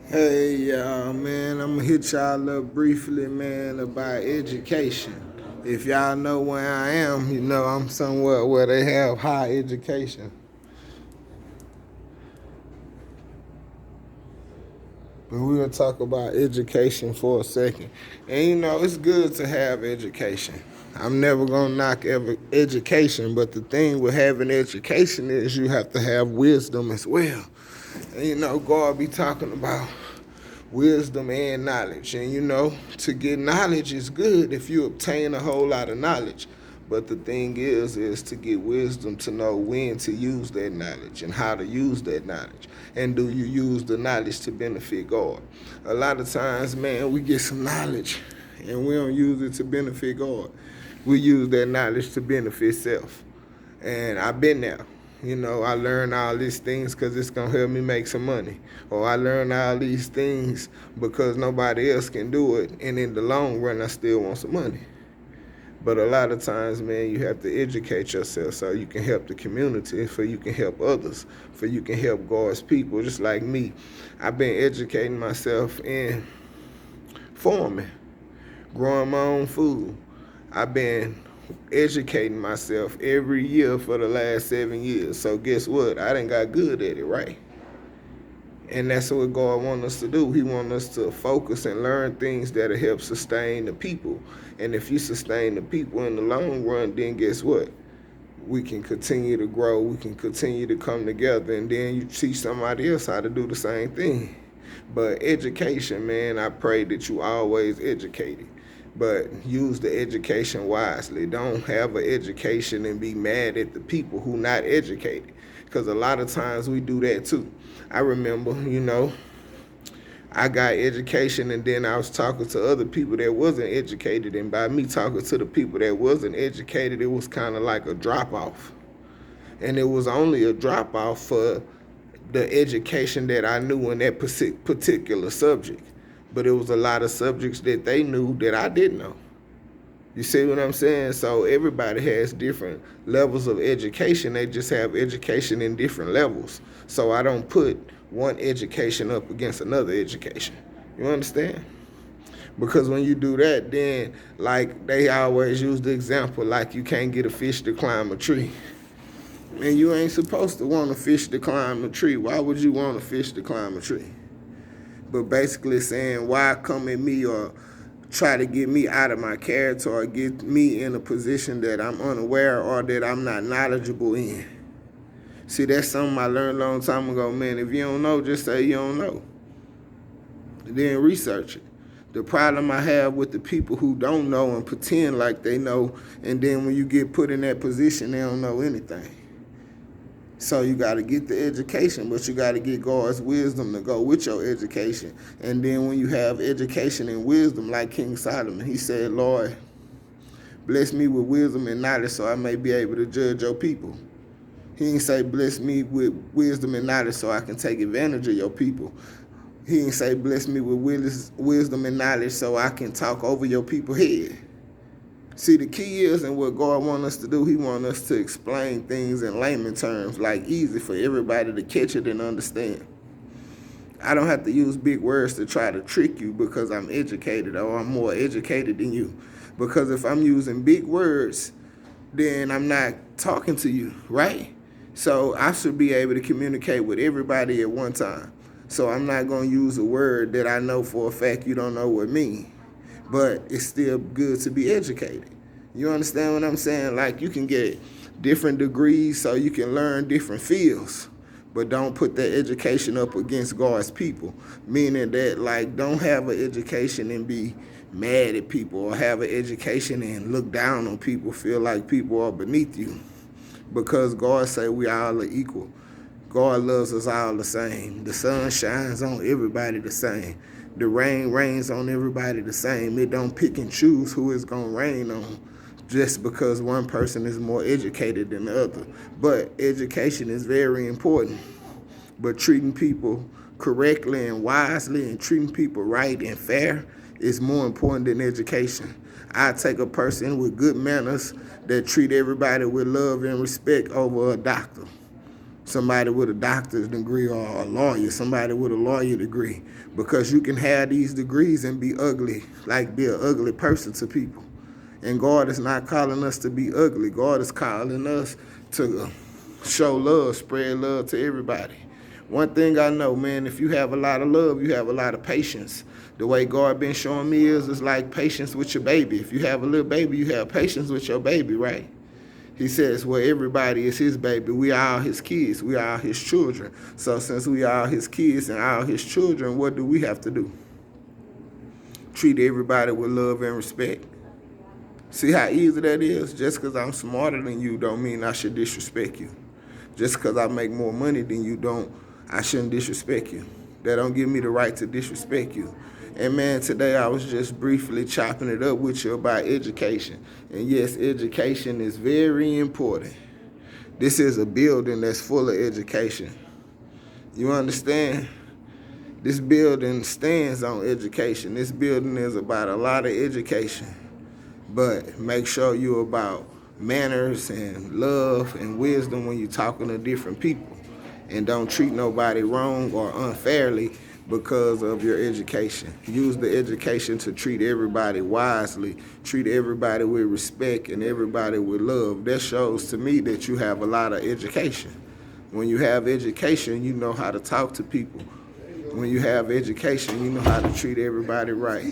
Hey y'all, man, I'm gonna hit y'all up briefly, man, about education. If y'all know where I am, you know I'm somewhere where they have high education. But we'll talk about education for a second. And you know, it's good to have education. I'm never gonna knock education, but the thing with having education is you have to have wisdom as well. And you know, God be talking about wisdom and knowledge. And you know, to get knowledge is good if you obtain a whole lot of knowledge. But the thing is to get wisdom to know when to use that knowledge and how to use that knowledge. And do you use the knowledge to benefit God? A lot of times, man, we get some knowledge and we don't use it to benefit God. We use that knowledge to benefit self. And I've been there. You know, I learned all these things because it's going to help me make some money. Or I learned all these things because nobody else can do it. And in the long run, I still want some money. But a lot of times, man, you have to educate yourself so you can help the community, so you can help others, so you can help God's people. Just like me, I've been educating myself in farming, growing my own food. I've been educating myself every year for the last 7 years. So guess what? I done got good at it, right? And that's what God wants us to do. He wants us to focus and learn things that'll help sustain the people. And if you sustain the people in the long run, then guess what? We can continue to grow. We can continue to come together. And then you teach somebody else how to do the same thing. But education, man, I pray that you always educated. But use the education wisely. Don't have an education and be mad at the people who not educated. Because a lot of times we do that too. I remember, you know, I got education and then I was talking to other people that wasn't educated. And by me talking to the people that wasn't educated, it was kind of like a drop off. And it was only a drop off for the education that I knew in that particular subject. But it was a lot of subjects that they knew that I didn't know. You see what I'm saying? So everybody has different levels of education. They just have education in different levels. So I don't put one education up against another education. You understand? Because when you do that, then like they always use the example, like you can't get a fish to climb a tree. And you ain't supposed to want a fish to climb a tree. Why would you want a fish to climb a tree? But basically saying, why come at me or try to get me out of my character or get me in a position that I'm unaware or that I'm not knowledgeable in. See, that's something I learned a long time ago, man. If you don't know, just say you don't know. Then research it. The problem I have with the people who don't know and pretend like they know, and then when you get put in that position, they don't know anything. So you got to get the education, but you got to get God's wisdom to go with your education. And then when you have education and wisdom, like King Solomon, he said, Lord, bless me with wisdom and knowledge so I may be able to judge your people. He didn't say, bless me with wisdom and knowledge so I can take advantage of your people. He didn't say, bless me with wisdom and knowledge so I can talk over your people's head. See, the key is, and what God wants us to do, he wants us to explain things in layman terms, like easy for everybody to catch it and understand. I don't have to use big words to try to trick you because I'm educated or I'm more educated than you. Because if I'm using big words, then I'm not talking to you, right? So I should be able to communicate with everybody at one time. So I'm not going to use a word that I know for a fact you don't know what it means. But it's still good to be educated. You understand what I'm saying? Like you can get different degrees so you can learn different fields, but don't put that education up against God's people. Meaning that like don't have an education and be mad at people or have an education and look down on people, feel like people are beneath you. Because God say we all are equal. God loves us all the same. The sun shines on everybody the same. The rain rains on everybody the same. It don't pick and choose who it's going to rain on just because one person is more educated than the other. But education is very important. But treating people correctly and wisely and treating people right and fair is more important than education. I take a person with good manners that treat everybody with love and respect over a doctor. somebody with a doctor's degree or a lawyer, somebody with a lawyer degree, because you can have these degrees and be ugly, like be an ugly person to people. And God is not calling us to be ugly. God is calling us to show love, spread love to everybody. One thing I know, man, if you have a lot of love, you have a lot of patience. The way God been showing me is like patience with your baby. If you have a little baby, you have patience with your baby, right? He says, well, everybody is his baby. We are all his kids. We are all his children. So since we are all his kids and all his children, what do we have to do? Treat everybody with love and respect. See how easy that is? Just because I'm smarter than you don't mean I should disrespect you. Just because I make more money than you I shouldn't disrespect you. That don't give me the right to disrespect you. And man, today I was just briefly chopping it up with you about education. And yes, education is very important. This is a building that's full of education. You understand? This building stands on education. This building is about a lot of education. But make sure you're about manners and love and wisdom when you're talking to different people. And don't treat nobody wrong or unfairly because of your education. Use the education to treat everybody wisely, treat everybody with respect and everybody with love. That shows to me that you have a lot of education. When you have education, you know how to talk to people. When you have education, you know how to treat everybody right.